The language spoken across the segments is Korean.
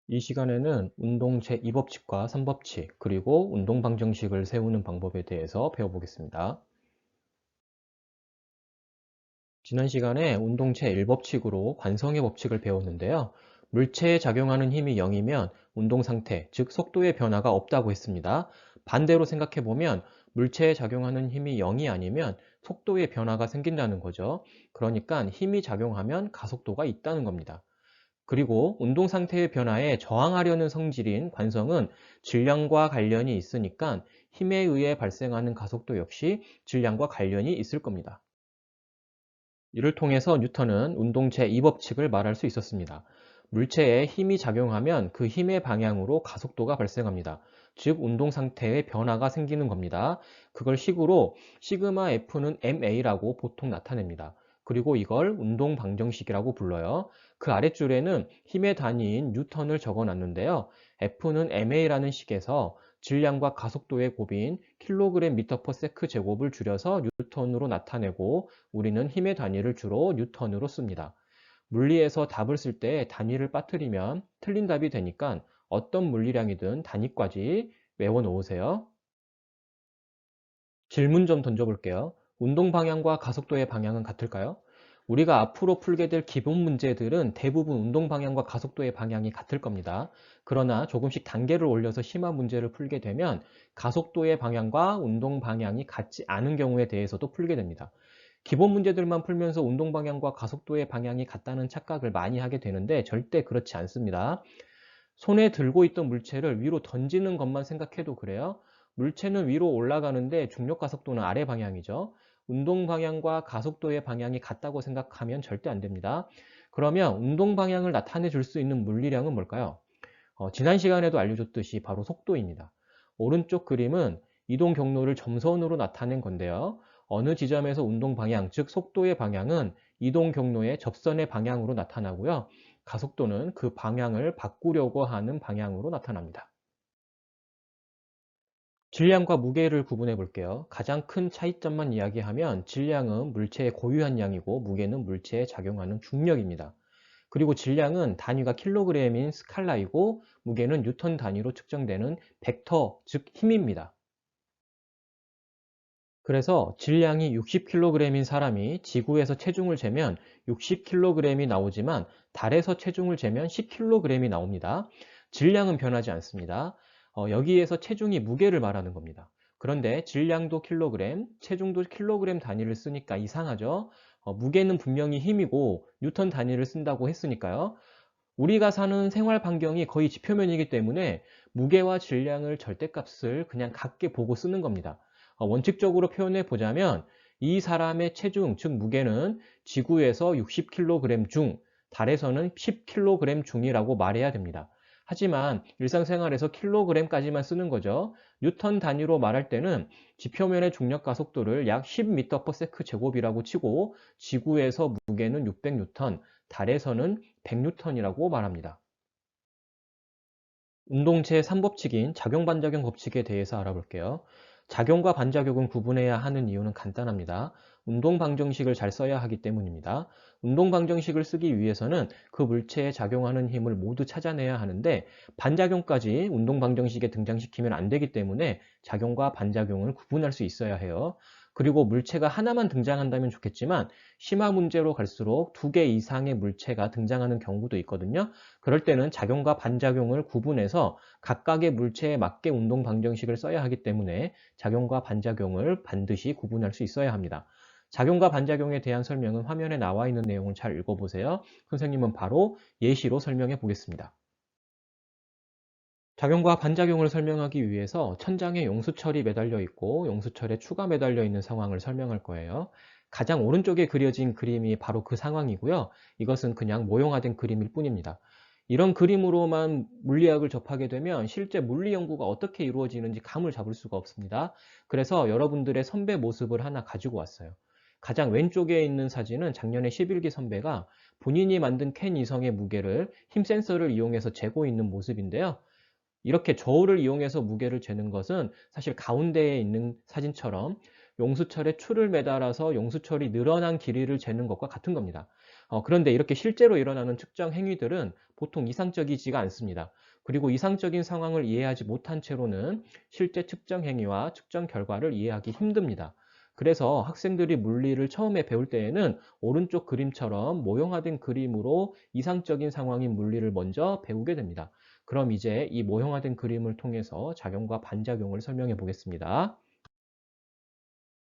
이 시간에는 운동 제2법칙과 3법칙, 그리고 운동 방정식을 세우는 방법에 대해서 배워보겠습니다. 지난 시간에 운동 제1법칙으로 관성의 법칙을 배웠는데요. 물체에 작용하는 힘이 0이면 운동 상태, 즉 속도의 변화가 없다고 했습니다. 반대로 생각해보면 물체에 작용하는 힘이 0이 아니면 속도의 변화가 생긴다는 거죠. 그러니까 힘이 작용하면 가속도가 있다는 겁니다. 그리고 운동 상태의 변화에 저항하려는 성질인 관성은 질량과 관련이 있으니까 힘에 의해 발생하는 가속도 역시 질량과 관련이 있을 겁니다. 이를 통해서 뉴턴은 운동 제2법칙을 말할 수 있었습니다. 물체에 힘이 작용하면 그 힘의 방향으로 가속도가 발생합니다. 즉 운동 상태의 변화가 생기는 겁니다. 그걸 식으로 시그마 F는 ma라고 보통 나타냅니다. 그리고 이걸 운동 방정식이라고 불러요. 그 아랫줄에는 힘의 단위인 뉴턴을 적어놨는데요. F는 ma라는 식에서 질량과 가속도의 곱인 킬로그램 미터 퍼 세크 제곱을 줄여서 뉴턴으로 나타내고 우리는 힘의 단위를 주로 뉴턴으로 씁니다. 물리에서 답을 쓸 때 단위를 빠뜨리면 틀린 답이 되니까 어떤 물리량이든 단위까지 외워 놓으세요. 질문 좀 던져볼게요. 운동 방향과 가속도의 방향은 같을까요? 우리가 앞으로 풀게 될 기본 문제들은 대부분 운동 방향과 가속도의 방향이 같을 겁니다. 그러나 조금씩 단계를 올려서 심화 문제를 풀게 되면 가속도의 방향과 운동 방향이 같지 않은 경우에 대해서도 풀게 됩니다. 기본 문제들만 풀면서 운동 방향과 가속도의 방향이 같다는 착각을 많이 하게 되는데 절대 그렇지 않습니다. 손에 들고 있던 물체를 위로 던지는 것만 생각해도 그래요. 물체는 위로 올라가는데 중력 가속도는 아래 방향이죠. 운동 방향과 가속도의 방향이 같다고 생각하면 절대 안 됩니다. 그러면 운동 방향을 나타내 줄 수 있는 물리량은 뭘까요? 지난 시간에도 알려줬듯이 바로 속도입니다. 오른쪽 그림은 이동 경로를 점선으로 나타낸 건데요. 어느 지점에서 운동 방향, 즉 속도의 방향은 이동 경로의 접선의 방향으로 나타나고요. 가속도는 그 방향을 바꾸려고 하는 방향으로 나타납니다. 질량과 무게를 구분해 볼게요. 가장 큰 차이점만 이야기하면 질량은 물체의 고유한 양이고 무게는 물체에 작용하는 중력입니다. 그리고 질량은 단위가 킬로그램인 스칼라이고 무게는 뉴턴 단위로 측정되는 벡터, 즉 힘입니다. 그래서 질량이 60kg인 사람이 지구에서 체중을 재면 60kg이 나오지만 달에서 체중을 재면 10kg이 나옵니다. 질량은 변하지 않습니다. 여기에서 체중이 무게를 말하는 겁니다. 그런데 질량도 킬로그램, 체중도 킬로그램 단위를 쓰니까 이상하죠? 무게는 분명히 힘이고 뉴턴 단위를 쓴다고 했으니까요. 우리가 사는 생활 반경이 거의 지표면이기 때문에 무게와 질량을 절대값을 그냥 같게 보고 쓰는 겁니다. 원칙적으로 표현해 보자면 이 사람의 체중, 즉 무게는 지구에서 60kg 중, 달에서는 10kg 중이라고 말해야 됩니다. 하지만 일상생활에서 킬로그램까지만 쓰는 거죠. 뉴턴 단위로 말할 때는 지표면의 중력 가속도를 약 10m/s 제곱이라고 치고 지구에서 무게는 600N, 달에서는 100N이라고 말합니다. 운동체 3법칙인 작용-반작용 법칙에 대해서 알아볼게요. 작용과 반작용은 구분해야 하는 이유는 간단합니다. 운동 방정식을 잘 써야 하기 때문입니다. 운동 방정식을 쓰기 위해서는 그 물체에 작용하는 힘을 모두 찾아내야 하는데 반작용까지 운동 방정식에 등장시키면 안 되기 때문에 작용과 반작용을 구분할 수 있어야 해요. 그리고 물체가 하나만 등장한다면 좋겠지만 심화 문제로 갈수록 2개 이상의 물체가 등장하는 경우도 있거든요. 그럴 때는 작용과 반작용을 구분해서 각각의 물체에 맞게 운동 방정식을 써야 하기 때문에 작용과 반작용을 반드시 구분할 수 있어야 합니다. 작용과 반작용에 대한 설명은 화면에 나와 있는 내용을 잘 읽어보세요. 선생님은 바로 예시로 설명해 보겠습니다. 작용과 반작용을 설명하기 위해서 천장에 용수철이 매달려 있고 용수철에 추가 매달려 있는 상황을 설명할 거예요. 가장 오른쪽에 그려진 그림이 바로 그 상황이고요. 이것은 그냥 모형화된 그림일 뿐입니다. 이런 그림으로만 물리학을 접하게 되면 실제 물리 연구가 어떻게 이루어지는지 감을 잡을 수가 없습니다. 그래서 여러분들의 선배 모습을 하나 가지고 왔어요. 가장 왼쪽에 있는 사진은 작년에 11기 선배가 본인이 만든 캔 이성의 무게를 힘 센서를 이용해서 재고 있는 모습인데요. 이렇게 저울을 이용해서 무게를 재는 것은 사실 가운데에 있는 사진처럼 용수철에 추를 매달아서 용수철이 늘어난 길이를 재는 것과 같은 겁니다. 그런데 이렇게 실제로 일어나는 측정 행위들은 보통 이상적이지가 않습니다. 그리고 이상적인 상황을 이해하지 못한 채로는 실제 측정 행위와 측정 결과를 이해하기 힘듭니다. 그래서 학생들이 물리를 처음에 배울 때에는 오른쪽 그림처럼 모형화된 그림으로 이상적인 상황인 물리를 먼저 배우게 됩니다. 그럼 이제 이 모형화된 그림을 통해서 작용과 반작용을 설명해 보겠습니다.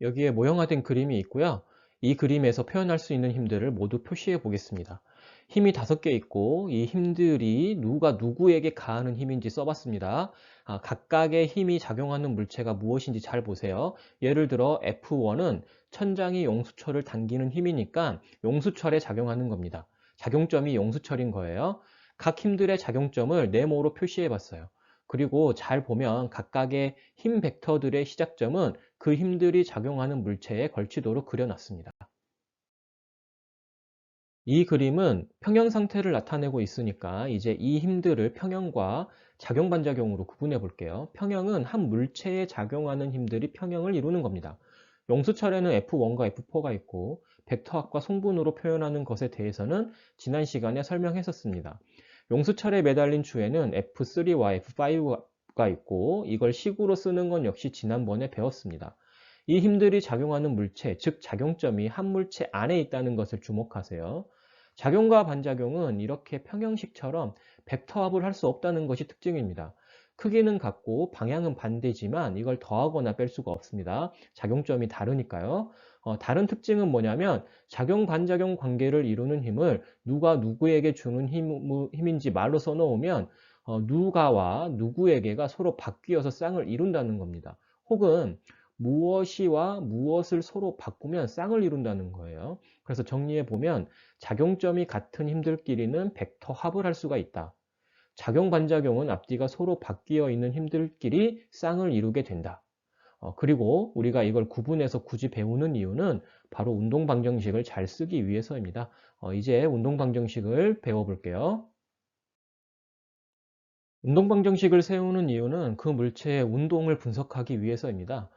여기에 모형화된 그림이 있고요. 이 그림에서 표현할 수 있는 힘들을 모두 표시해 보겠습니다. 힘이 5개 있고 이 힘들이 누가 누구에게 가하는 힘인지 써봤습니다. 각각의 힘이 작용하는 물체가 무엇인지 잘 보세요. 예를 들어 F1은 천장이 용수철을 당기는 힘이니까 용수철에 작용하는 겁니다. 작용점이 용수철인 거예요. 각 힘들의 작용점을 네모로 표시해 봤어요. 그리고 잘 보면 각각의 힘 벡터들의 시작점은 그 힘들이 작용하는 물체에 걸치도록 그려놨습니다. 이 그림은 평형 상태를 나타내고 있으니까 이제 이 힘들을 평형과 작용반작용으로 구분해 볼게요. 평형은 한 물체에 작용하는 힘들이 평형을 이루는 겁니다. 용수철에는 F1과 F4가 있고 벡터학과 송분으로 표현하는 것에 대해서는 지난 시간에 설명했었습니다. 용수철에 매달린 추에는 F3와 F5가 있고 이걸 식으로 쓰는 건 역시 지난번에 배웠습니다. 이 힘들이 작용하는 물체, 즉 작용점이 한 물체 안에 있다는 것을 주목하세요. 작용과 반작용은 이렇게 평형식처럼 벡터합을 할 수 없다는 것이 특징입니다. 크기는 같고 방향은 반대지만 이걸 더하거나 뺄 수가 없습니다. 작용점이 다르니까요. 다른 특징은 뭐냐면 작용 반작용 관계를 이루는 힘을 누가 누구에게 주는 힘인지 말로 써놓으면 누가와 누구에게가 서로 바뀌어서 쌍을 이룬다는 겁니다. 혹은 무엇이와 무엇을 서로 바꾸면 쌍을 이룬다는 거예요. 그래서 정리해 보면 작용점이 같은 힘들끼리는 벡터 합을 할 수가 있다. 작용 반작용은 앞뒤가 서로 바뀌어 있는 힘들끼리 쌍을 이루게 된다. 그리고 우리가 이걸 구분해서 굳이 배우는 이유는 바로 운동 방정식을 잘 쓰기 위해서입니다. 이제 운동 방정식을 배워볼게요. 운동 방정식을 세우는 이유는 그 물체의 운동을 분석하기 위해서입니다.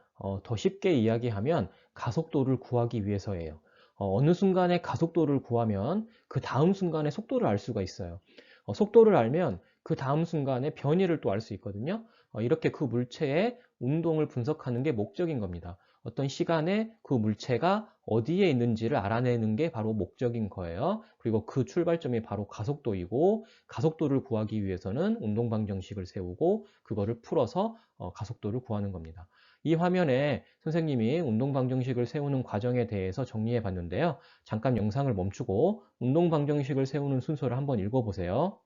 더 쉽게 이야기하면 가속도를 구하기 위해서예요. 어느 순간에 가속도를 구하면 그 다음 순간에 속도를 알 수가 있어요. 속도를 알면 그 다음 순간에 변이를 또 알 수 있거든요. 이렇게 그 물체의 운동을 분석하는 게 목적인 겁니다. 어떤 시간에 그 물체가 어디에 있는지를 알아내는 게 바로 목적인 거예요. 그리고 그 출발점이 바로 가속도이고 가속도를 구하기 위해서는 운동 방정식을 세우고 그거를 풀어서 가속도를 구하는 겁니다. 이 화면에 선생님이 운동 방정식을 세우는 과정에 대해서 정리해 봤는데요. 잠깐 영상을 멈추고 운동 방정식을 세우는 순서를 한번 읽어보세요.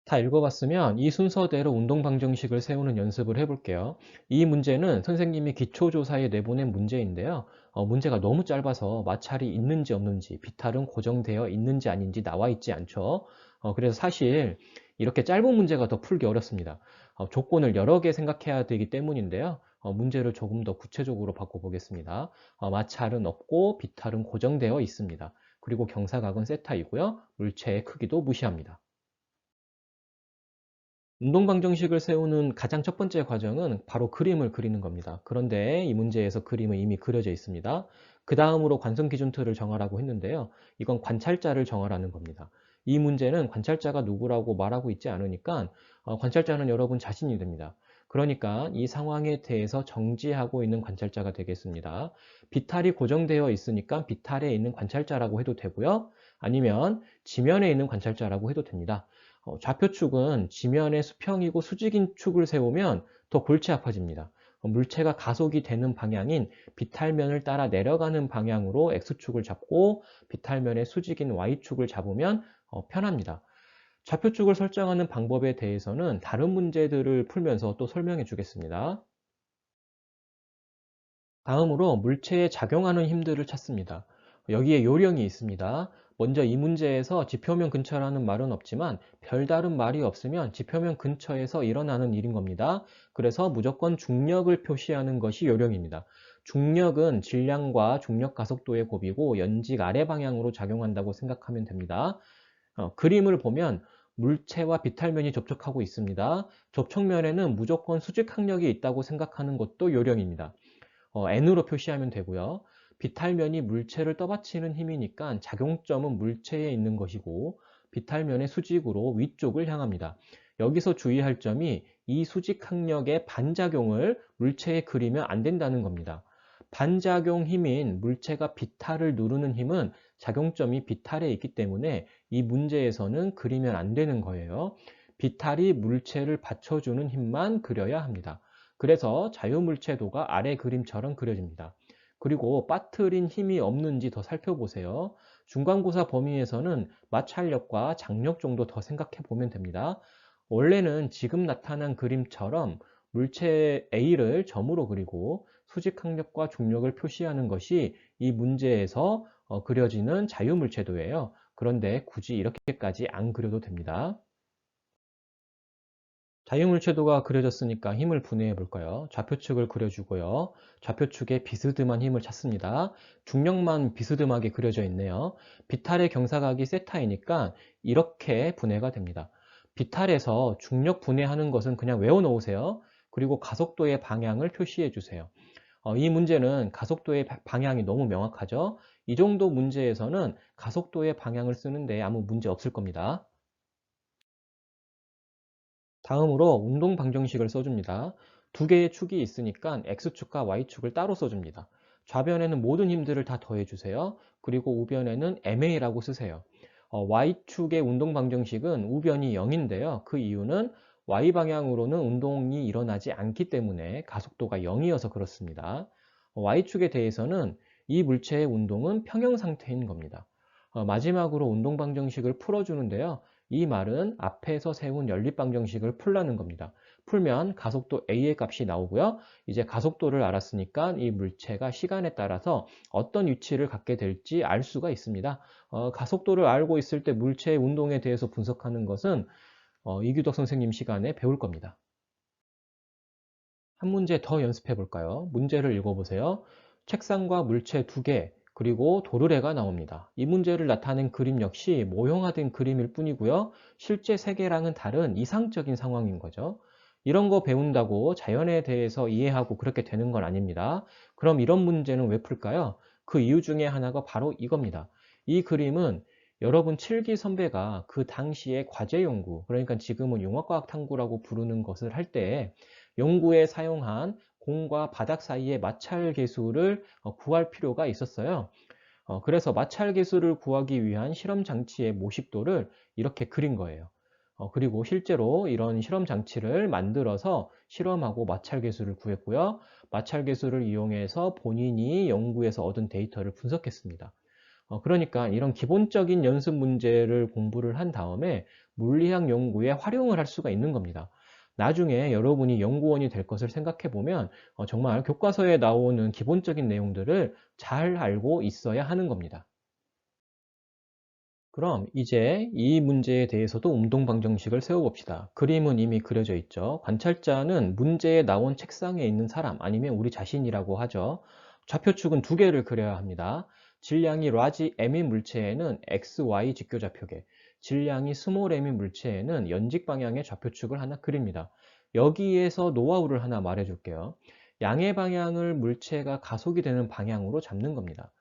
다 읽어봤으면 이 순서대로 운동 방정식을 세우는 연습을 해볼게요. 이 문제는 선생님이 기초조사에 내보낸 문제인데요. 문제가 너무 짧아서 마찰이 있는지 없는지, 비탈은 고정되어 있는지 아닌지 나와 있지 않죠. 그래서 사실 이렇게 짧은 문제가 더 풀기 어렵습니다. 조건을 여러 개 생각해야 되기 때문인데요. 문제를 조금 더 구체적으로 바꿔보겠습니다. 마찰은 없고 비탈은 고정되어 있습니다. 그리고 경사각은 세타이고요. 물체의 크기도 무시합니다. 운동 방정식을 세우는 가장 첫 번째 과정은 바로 그림을 그리는 겁니다. 그런데 이 문제에서 그림은 이미 그려져 있습니다. 그 다음으로 관성 기준 틀을 정하라고 했는데요. 이건 관찰자를 정하라는 겁니다. 이 문제는 관찰자가 누구라고 말하고 있지 않으니까 관찰자는 여러분 자신이 됩니다. 그러니까 이 상황에 대해서 정지하고 있는 관찰자가 되겠습니다. 비탈이 고정되어 있으니까 비탈에 있는 관찰자라고 해도 되고요. 아니면 지면에 있는 관찰자라고 해도 됩니다. 좌표축은 지면에 수평이고 수직인 축을 세우면 더 골치 아파집니다. 물체가 가속이 되는 방향인 비탈면을 따라 내려가는 방향으로 X축을 잡고 비탈면의 수직인 Y축을 잡으면 편합니다. 좌표축을 설정하는 방법에 대해서는 다른 문제들을 풀면서 또 설명해 주겠습니다. 다음으로 물체에 작용하는 힘들을 찾습니다. 여기에 요령이 있습니다. 먼저 이 문제에서 지표면 근처라는 말은 없지만 별다른 말이 없으면 지표면 근처에서 일어나는 일인 겁니다. 그래서 무조건 중력을 표시하는 것이 요령입니다. 중력은 질량과 중력 가속도의 곱이고 연직 아래 방향으로 작용한다고 생각하면 됩니다. 그림을 보면 물체와 비탈면이 접촉하고 있습니다. 접촉면에는 무조건 수직 항력이 있다고 생각하는 것도 요령입니다. N으로 표시하면 되고요. 비탈면이 물체를 떠받치는 힘이니까 작용점은 물체에 있는 것이고 비탈면의 수직으로 위쪽을 향합니다. 여기서 주의할 점이 이 수직 항력의 반작용을 물체에 그리면 안 된다는 겁니다. 반작용 힘인 물체가 비탈을 누르는 힘은 작용점이 비탈에 있기 때문에 이 문제에서는 그리면 안 되는 거예요. 비탈이 물체를 받쳐주는 힘만 그려야 합니다. 그래서 자유물체도가 아래 그림처럼 그려집니다. 그리고 빠뜨린 힘이 없는지 더 살펴보세요. 중간고사 범위에서는 마찰력과 장력 정도 더 생각해 보면 됩니다. 원래는 지금 나타난 그림처럼 물체 A를 점으로 그리고 수직항력과 중력을 표시하는 것이 이 문제에서 그려지는 자유물체도예요. 그런데 굳이 이렇게까지 안 그려도 됩니다. 자유물체도가 그려졌으니까 힘을 분해해 볼까요? 좌표축을 그려주고요. 좌표축에 비스듬한 힘을 찾습니다. 중력만 비스듬하게 그려져 있네요. 비탈의 경사각이 세타이니까 이렇게 분해가 됩니다. 비탈에서 중력 분해하는 것은 그냥 외워 놓으세요. 그리고 가속도의 방향을 표시해 주세요. 이 문제는 가속도의 방향이 너무 명확하죠? 이 정도 문제에서는 가속도의 방향을 쓰는데 아무 문제 없을 겁니다. 다음으로 운동 방정식을 써줍니다. 두 개의 축이 있으니까 X축과 Y축을 따로 써줍니다. 좌변에는 모든 힘들을 다 더해주세요. 그리고 우변에는 MA라고 쓰세요. Y축의 운동 방정식은 우변이 0인데요. 그 이유는 Y방향으로는 운동이 일어나지 않기 때문에 가속도가 0이어서 그렇습니다. Y축에 대해서는 이 물체의 운동은 평형 상태인 겁니다. 마지막으로 운동 방정식을 풀어주는데요. 이 말은 앞에서 세운 연립 방정식을 풀라는 겁니다. 풀면 가속도 A의 값이 나오고요. 이제 가속도를 알았으니까 이 물체가 시간에 따라서 어떤 위치를 갖게 될지 알 수가 있습니다. 가속도를 알고 있을 때 물체의 운동에 대해서 분석하는 것은 이규덕 선생님 시간에 배울 겁니다. 한 문제 더 연습해 볼까요? 문제를 읽어보세요. 책상과 물체 2개, 그리고 도르래가 나옵니다. 이 문제를 나타낸 그림 역시 모형화된 그림일 뿐이고요. 실제 세계랑은 다른 이상적인 상황인 거죠. 이런 거 배운다고 자연에 대해서 이해하고 그렇게 되는 건 아닙니다. 그럼 이런 문제는 왜 풀까요? 그 이유 중에 하나가 바로 이겁니다. 이 그림은 여러분 7기 선배가 그 당시에 과제 연구, 그러니까 지금은 용화과학 탐구라고 부르는 것을 할 때 연구에 사용한 공과 바닥 사이의 마찰 계수를 구할 필요가 있었어요. 그래서 마찰 계수를 구하기 위한 실험 장치의 모식도를 이렇게 그린 거예요. 그리고 실제로 이런 실험 장치를 만들어서 실험하고 마찰 계수를 구했고요. 마찰 계수를 이용해서 본인이 연구에서 얻은 데이터를 분석했습니다. 그러니까 이런 기본적인 연습 문제를 공부를 한 다음에 물리학 연구에 활용을 할 수가 있는 겁니다. 나중에 여러분이 연구원이 될 것을 생각해 보면 정말 교과서에 나오는 기본적인 내용들을 잘 알고 있어야 하는 겁니다. 그럼 이제 이 문제에 대해서도 운동방정식을 세워봅시다. 그림은 이미 그려져 있죠. 관찰자는 문제에 나온 책상에 있는 사람 아니면 우리 자신이라고 하죠. 좌표축은 두 개를 그려야 합니다. 질량이 large m인 물체에는 XY 직교좌표계, 질량이 small m인 물체에는 연직 방향의 좌표축을 하나 그립니다. 여기에서 노하우를 하나 말해줄게요. 양의 방향을 물체가 가속이 되는 방향으로 잡는 겁니다.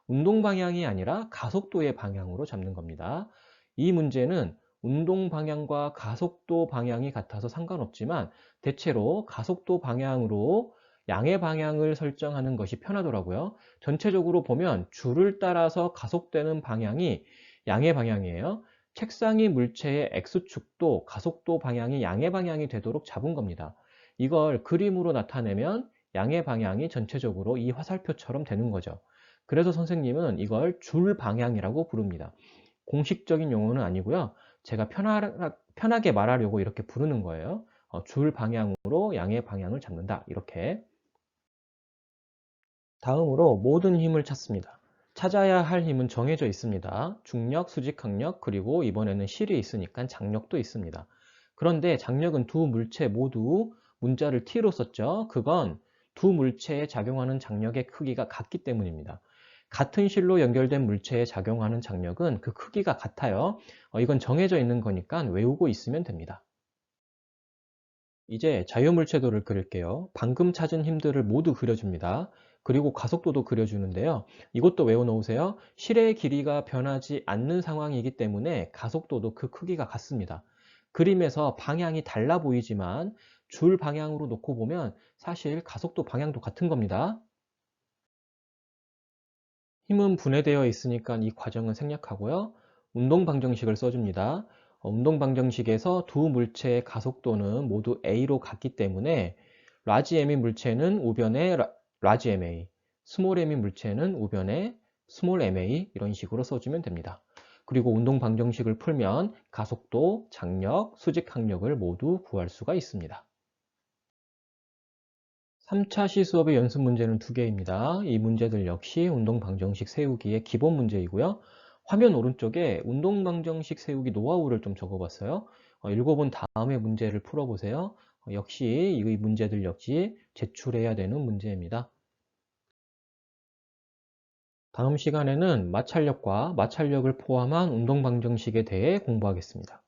운동 방향이 아니라 가속도의 방향으로 잡는 겁니다. 이 문제는 운동 방향과 가속도 방향이 같아서 상관없지만 대체로 가속도 방향으로 양의 방향을 설정하는 것이 편하더라고요. 전체적으로 보면 줄을 따라서 가속되는 방향이 양의 방향이에요. 책상이 물체의 X축도 가속도 방향이 양의 방향이 되도록 잡은 겁니다. 이걸 그림으로 나타내면 양의 방향이 전체적으로 이 화살표처럼 되는 거죠. 그래서 선생님은 이걸 줄 방향이라고 부릅니다. 공식적인 용어는 아니고요. 제가 편하게 말하려고 이렇게 부르는 거예요. 줄 방향으로 양의 방향을 잡는다. 이렇게. 다음으로 모든 힘을 찾습니다. 찾아야 할 힘은 정해져 있습니다. 중력, 수직항력, 그리고 이번에는 실이 있으니까 장력도 있습니다. 그런데 장력은 두 물체 모두 문자를 T로 썼죠. 그건 두 물체에 작용하는 장력의 크기가 같기 때문입니다. 같은 실로 연결된 물체에 작용하는 장력은 그 크기가 같아요. 이건 정해져 있는 거니까 외우고 있으면 됩니다. 이제 자유물체도를 그릴게요. 방금 찾은 힘들을 모두 그려줍니다. 그리고 가속도도 그려주는데요. 이것도 외워놓으세요. 실의 길이가 변하지 않는 상황이기 때문에 가속도도 그 크기가 같습니다. 그림에서 방향이 달라 보이지만 줄 방향으로 놓고 보면 사실 가속도 방향도 같은 겁니다. 힘은 분해되어 있으니까 이 과정은 생략하고요. 운동 방정식을 써줍니다. 운동 방정식에서 두 물체의 가속도는 모두 a로 같기 때문에 라지 m인 물체는 우변에 라지 ma, 스몰 m인 물체는 우변에 스몰 ma 이런 식으로 써주면 됩니다. 그리고 운동 방정식을 풀면 가속도, 장력, 수직 항력을 모두 구할 수가 있습니다. 3차 시수업의 연습 문제는 2개입니다. 이 문제들 역시 운동 방정식 세우기의 기본 문제이고요. 화면 오른쪽에 운동 방정식 세우기 노하우를 좀 적어봤어요. 읽어본 다음에 문제를 풀어보세요. 역시 이 문제들 역시 제출해야 되는 문제입니다. 다음 시간에는 마찰력과 마찰력을 포함한 운동 방정식에 대해 공부하겠습니다.